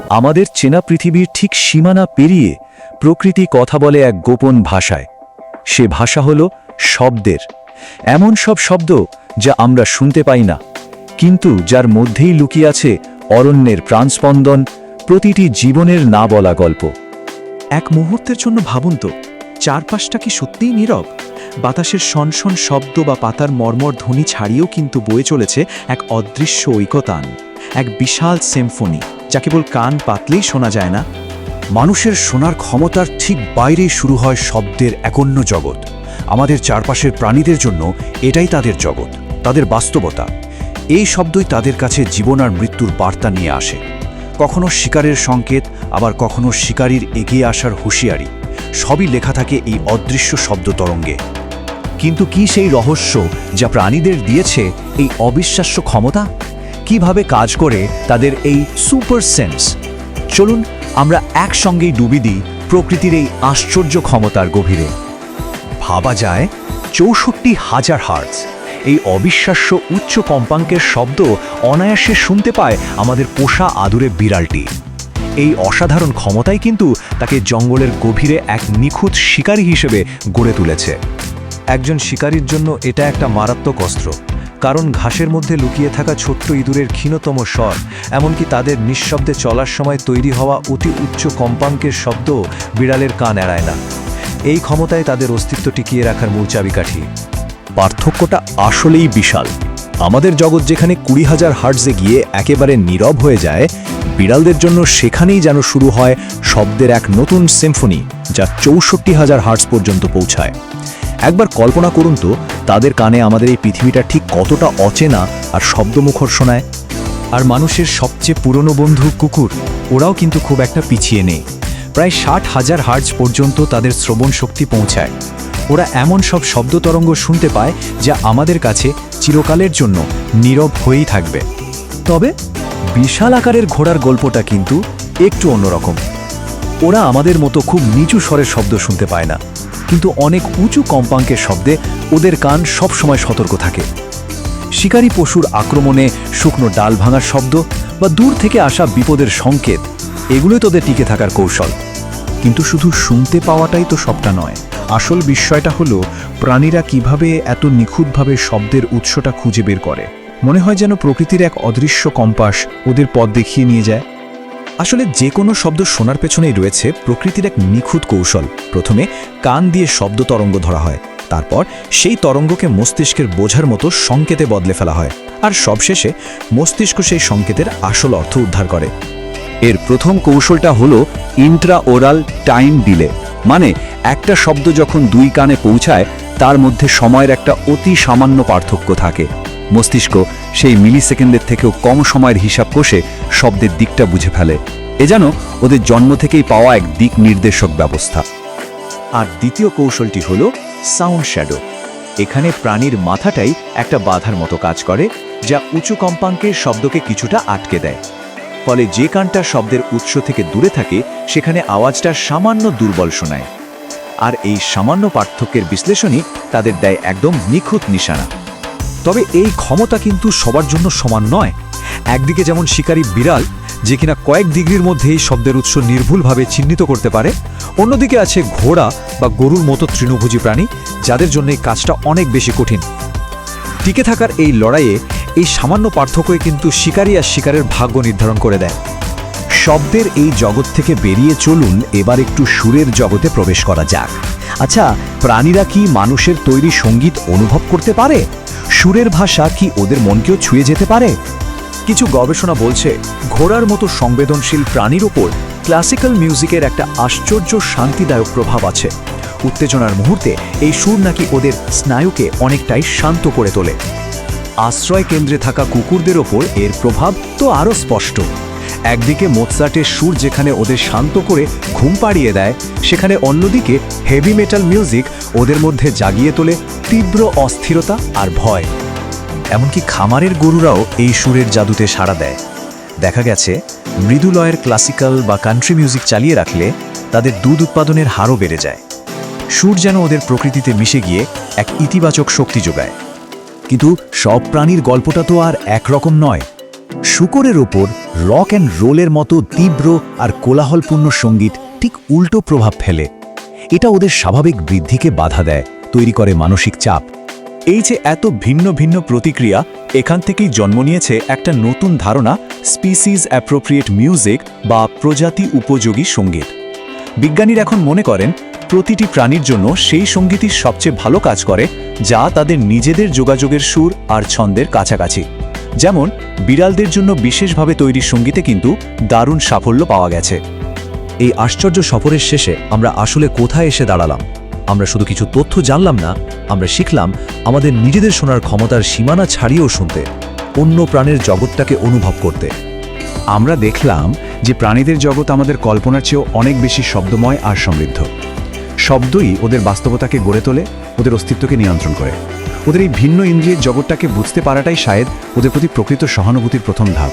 আমাদের চেনা পৃথিবীর ঠিক সীমানা পেরিয়ে প্রকৃতি কথা বলে এক গোপন ভাষায়। সে ভাষা হল শব্দের, এমন সব শব্দ যা আমরা শুনতে পাই না, কিন্তু যার মধ্যেই লুকিয়ে আছে অরণ্যের প্রাণস্পন্দন, প্রতিটি জীবনের না বলা গল্প। এক মুহূর্তের জন্য ভাবুন তো, চারপাশটা কি সত্যিই নীরব? বাতাসের শনশন শব্দ বা পাতার মর্মর ধ্বনি ছাড়িয়েও কিন্তু বয়ে চলেছে এক অদৃশ্য ঐকতান, এক বিশাল সিম্ফনি, যা কেবল কান পাতলেই শোনা যায় না। মানুষের শোনার ক্ষমতার ঠিক বাইরেই শুরু হয় শব্দের এক অন্য জগৎ। আমাদের চারপাশের প্রাণীদের জন্য এটাই তাদের জগৎ, তাদের বাস্তবতা। এই শব্দই তাদের কাছে জীবন আর মৃত্যুর বার্তা নিয়ে আসে। কখনো শিকারের সংকেত, আবার কখনো শিকারীর এগিয়ে আসার হুঁশিয়ারি। সবই লেখা থাকে এই অদৃশ্য শব্দ তরঙ্গে। কিন্তু কি সেই রহস্য যা প্রাণীদের দিয়েছে এই অবিশ্বাস্য ক্ষমতা? কিভাবে কাজ করে তাদের এই সুপার সেন্স? চলুন আমরা একসঙ্গেই ডুবি দিই প্রকৃতির এই আশ্চর্য ক্ষমতার গভীরে। ভাবা যায় ৬৪,০০০ হার্টজ, এই অবিশ্বাস্য উচ্চ কম্পাঙ্কের শব্দ অনায়াসে শুনতে পায় আমাদের পোষা আদুরে বিড়ালটি। এই অসাধারণ ক্ষমতাই কিন্তু তাকে জঙ্গলের গভীরে এক নিখুঁত শিকারী হিসেবে গড়ে তুলেছে। একজন শিকারীর জন্য এটা একটা মারাত্মক অস্ত্র, কারণ ঘাসের মধ্যে লুকিয়ে থাকা ছোট্ট ইঁদুরের ক্ষীণতম স্বর, এমনকি তাদের নিঃশব্দে চলার সময় তৈরি হওয়া অতি উচ্চ কম্পাঙ্কের শব্দ বিড়ালের কান এড়ায় না। এই ক্ষমতায় তাদের অস্তিত্ব টিকিয়ে রাখার মূল চাবিকাঠি। পার্থক্যটা আসলেই বিশাল। আমাদের জগৎ যেখানে ২০,০০০ হার্টজে গিয়ে একেবারে নীরব হয়ে যায়, বিড়ালদের জন্য সেখানেই যেন শুরু হয় শব্দের এক নতুন সিম্ফনি, যা ৬৪,০০০ হার্টজ পর্যন্ত পৌঁছায়। একবার কল্পনা করুন তো, তাদের কানে আমাদের এই পৃথিবীটা ঠিক কতটা অচেনা আর শব্দমুখর শোনায়। আর মানুষের সবচেয়ে পুরনো বন্ধু কুকুর, ওরাও কিন্তু খুব একটা পিছিয়ে নেই। প্রায় ৬০,০০০ হার্টজ পর্যন্ত তাদের শ্রবণ শক্তি পৌঁছায়। ওরা এমন সব শব্দ তরঙ্গ শুনতে পায় যা আমাদের কাছে চিরকালের জন্য নীরব হয়েই থাকবে। তবে বিশাল আকারের ঘোড়ার গল্পটা কিন্তু একটু অন্যরকম। ওরা আমাদের মতো খুব নিচু স্বরের শব্দ শুনতে পায় না, কিন্তু অনেক উঁচু কম্পাঙ্কের শব্দে ওদের কান সবসময় সতর্ক থাকে। শিকারী পশুর আক্রমণে শুকনো ডাল ভাঙার শব্দ বা দূর থেকে আসা বিপদের সংকেত, এগুলোই তোদের টিকে থাকার কৌশল। কিন্তু শুধু শুনতে পাওয়াটাই তো সবটা নয়। আসল বিষয়টা হলো প্রাণীরা কিভাবে এত নিখুঁতভাবে শব্দের উৎসটা খুঁজে বের করে। মনে হয় যেন প্রকৃতির এক অদৃশ্য কম্পাস ওদের পথ দেখিয়ে নিয়ে যায়। আসলে যে কোনো শব্দ শোনার পেছনেই রয়েছে প্রকৃতির এক নিখুঁত কৌশল। প্রথমে কান দিয়ে শব্দ তরঙ্গ ধরা হয়, তারপর সেই তরঙ্গকে মস্তিষ্কের বোঝার মতো সংকেতে বদলে ফেলা হয়, আর সবশেষে মস্তিষ্ক সেই সংকেতের আসল অর্থ উদ্ধার করে। এর প্রথম কৌশলটা হলো ইন্ট্রা-ওরাল টাইম ডিলে, মানে একটা শব্দ যখন দুই কানে পৌঁছায় তার মধ্যে সময়ের একটা অতি সামান্য পার্থক্য থাকে। মস্তিষ্ক সেই মিলিসেকেন্ডের থেকেও কম সময়ের হিসাব কষে শব্দের দিকটা বুঝে ফেলে। এ যেন ওদের জন্ম থেকেই পাওয়া এক দিক নির্দেশক ব্যবস্থা। আর দ্বিতীয় কৌশলটি হলো সাউন্ড শ্যাডো। এখানে প্রাণীর মাথাটাই একটা বাধার মতো কাজ করে, যা উঁচু কম্পাঙ্কের শব্দকে কিছুটা আটকে দেয়। ফলে যে কানটা শব্দের উৎস থেকে দূরে থাকে সেখানে আওয়াজটা সামান্য দুর্বল শোনায়। আর এই সামান্য পার্থক্যের বিশ্লেষণই তাদের দেয় একদম নিখুঁত নিশানা। তবে এই ক্ষমতা কিন্তু সবার জন্য সমান নয়। একদিকে যেমন শিকারী বিড়াল, যে কিনা কয়েক ডিগ্রির মধ্যেই শব্দের উৎস নির্ভুলভাবে চিহ্নিত করতে পারে, অন্যদিকে আছে ঘোড়া বা গরুর মতো তৃণভোজী প্রাণী, যাদের জন্য এই কাজটা অনেক বেশি কঠিন। টিকে থাকার এই লড়াইয়ে এই সামান্য পার্থক্যই কিন্তু শিকারী আর শিকারের ভাগ্য নির্ধারণ করে দেয়। শব্দের এই জগৎ থেকে বেরিয়ে চলুন এবার একটু সুরের জগতে প্রবেশ করা যাক। আচ্ছা, প্রাণীরা কি মানুষের তৈরি সঙ্গীত অনুভব করতে পারে? সুরের ভাষা কি ওদের মনকেও ছুঁয়ে যেতে পারে? কিছু গবেষণা বলছে ঘোড়ার মতো সংবেদনশীল প্রাণীর ওপর ক্লাসিক্যাল মিউজিকের একটা আশ্চর্য শান্তিদায়ক প্রভাব আছে। উত্তেজনার মুহূর্তে এই সুর নাকি ওদের স্নায়ুকে অনেকটাই শান্ত করে তোলে। আশ্রয় কেন্দ্রে থাকা কুকুরদের ওপর এর প্রভাব তো আরও স্পষ্ট। একদিকে মোৎসার্টের সুর যেখানে ওদের শান্ত করে ঘুম পাড়িয়ে দেয়, সেখানে অন্যদিকে হেভি মেটাল মিউজিক ওদের মধ্যে জাগিয়ে তোলে তীব্র অস্থিরতা আর ভয়। এমনকি খামারের গরুরাও এই সুরের জাদুতে সাড়া দেয়। দেখা গেছে মৃদুলয়ের ক্লাসিক্যাল বা কান্ট্রি মিউজিক চালিয়ে রাখলে তাদের দুধ উৎপাদনের হারও বেড়ে যায়। সুর যেন ওদের প্রকৃতিতে মিশে গিয়ে এক ইতিবাচক শক্তি যোগায়। কিন্তু সব প্রাণীর গল্পটা তো আর একরকম নয়। শূকরের ওপর রক অ্যান্ড রোলের মতো তীব্র আর কোলাহলপূর্ণ সঙ্গীত ঠিক উল্টো প্রভাব ফেলে। এটা ওদের স্বাভাবিক বৃদ্ধিকে বাধা দেয়, তৈরি করে মানসিক চাপ। এই যে এত ভিন্ন ভিন্ন প্রতিক্রিয়া, এখান থেকেই জন্ম নিয়েছে একটা নতুন ধারণা, স্পিসিস অ্যাপ্রোপ্রিয়েট মিউজিক বা প্রজাতি উপযোগী সঙ্গীত। বিজ্ঞানীরা এখন মনে করেন প্রতিটি প্রাণীর জন্য সেই সঙ্গীতই সবচেয়ে ভালো কাজ করে যা তাদের নিজেদের যোগাযোগের সুর আর ছন্দের কাছাকাছি। যেমন বিড়ালদের জন্য বিশেষভাবে তৈরি সঙ্গীতে কিন্তু দারুণ সাফল্য পাওয়া গেছে। এই আশ্চর্য সফরের শেষে আমরা আসলে কোথায় এসে দাঁড়ালাম? আমরা শুধু কিছু তথ্য জানলাম না, আমরা শিখলাম আমাদের নিজেদের শোনার ক্ষমতার সীমানা ছাড়িয়েও শুনতে, অন্য প্রাণের জগৎটাকে অনুভব করতে। আমরা দেখলাম যে প্রাণীদের জগৎ আমাদের কল্পনার চেয়েও অনেক বেশি শব্দময় আর সমৃদ্ধ। শব্দই ওদের বাস্তবতাকে গড়ে তোলে, ওদের অস্তিত্বকে নিয়ন্ত্রণ করে। ওদের এই ভিন্ন ইন্দ্রিয়ের জগৎটাকে বুঝতে পারাটাই শায়দ ওদের প্রতি প্রকৃত সহানুভূতির প্রথম ধাপ।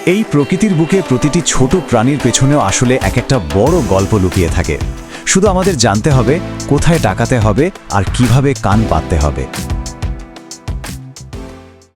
এই প্রকৃতির বুকে প্রতিটি ছোট প্রাণীর পেছনেও আসলে এক একটা বড় গল্প লুকিয়ে থাকে। শুধু আমাদের জানতে হবে কোথায় তাকাতে হবে আর কিভাবে কান পাততে হবে।